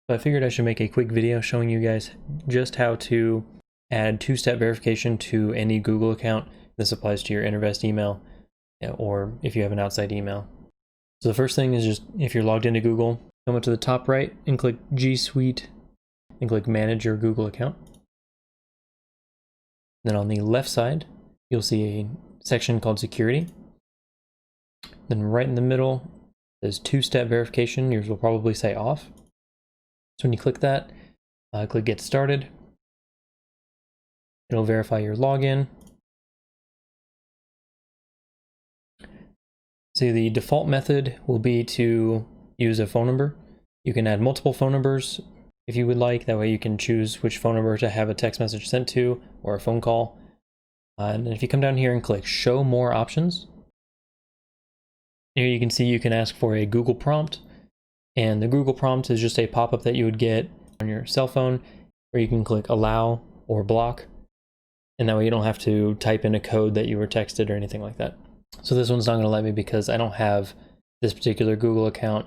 So I figured I should make a quick video showing you guys just how to add two-step verification to any Google account. This applies to your Intervest email or if you have an outside email. So the first thing is just, if you're logged into Google, come up to the top right and click G Suite and click Manage Your Google Account. Then on the left side, you'll see a section called Security. Then right in the middle, there's two-step verification. Yours will probably say off. So when you click that, click Get Started. It'll verify your login. So the default method will be to use a phone number. You can add multiple phone numbers if you would like. That way you can choose which phone number to have a text message sent to or a phone call. And if you come down here and click Show More Options, here you can see you can ask for a Google prompt. And the Google prompt is just a pop-up that you would get on your cell phone, where you can click Allow or Block. And that way you don't have to type in a code that you were texted or anything like that. So this one's not going to let me because I don't have this particular Google account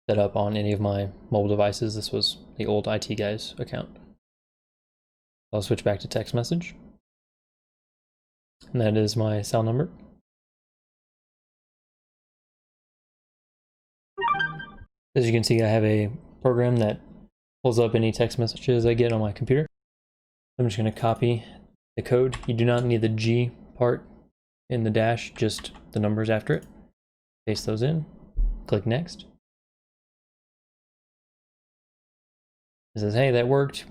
set up on any of my mobile devices. This was the old IT guy's account. I'll switch back to text message. And that is my cell number. As you can see, I have a program that pulls up any text messages I get on my computer. I'm just going to copy the code. You do not need the G part in the dash, just the numbers after it. Paste those in, click Next. It says, hey, that worked.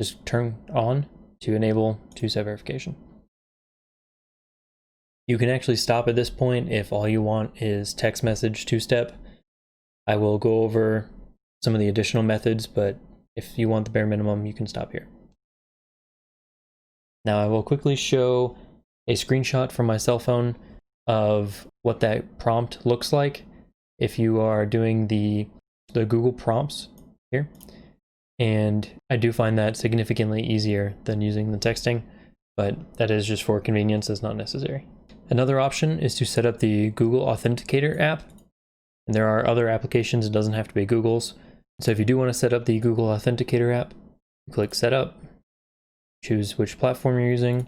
Just turn on to enable two-step verification. You can actually stop at this point if all you want is text message two-step. I will go over some of the additional methods, but if you want the bare minimum, you can stop here. Now I will quickly show a screenshot from my cell phone of what that prompt looks like if you are doing the Google prompts here. And I do find that significantly easier than using the texting, but that is just for convenience, it's not necessary. Another option is to set up the Google Authenticator app. And there are other applications, it doesn't have to be Google's. So if you do want to set up the Google Authenticator app, click Setup, choose which platform you're using.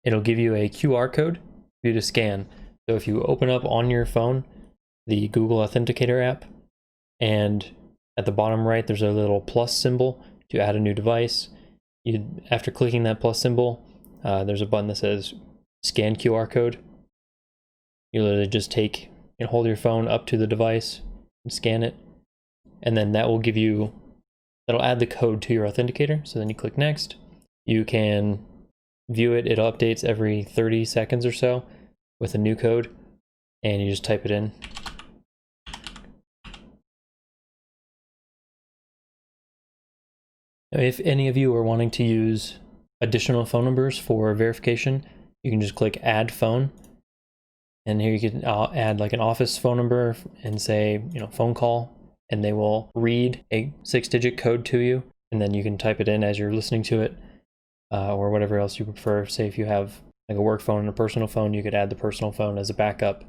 It'll give you a QR code for you to scan. So if you open up on your phone the Google Authenticator app, and at the bottom right there's a little plus symbol to add a new device. After clicking that plus symbol, there's a button that says Scan QR Code. You literally just take and hold your phone up to the device and scan it, and then that will give you, that'll add the code to your authenticator. So then you click Next. You can view it. It updates every 30 seconds or so with a new code, and you just type it in. Now, if any of you are wanting to use additional phone numbers for verification, you can just click Add Phone. And here you can add like an office phone number and say, phone call, and they will read a 6-digit code to you, and then you can type it in as you're listening to it, or whatever else you prefer. Say if you have like a work phone and a personal phone, you could add the personal phone as a backup.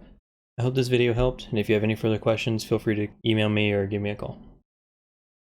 I hope this video helped, and if you have any further questions, feel free to email me or give me a call.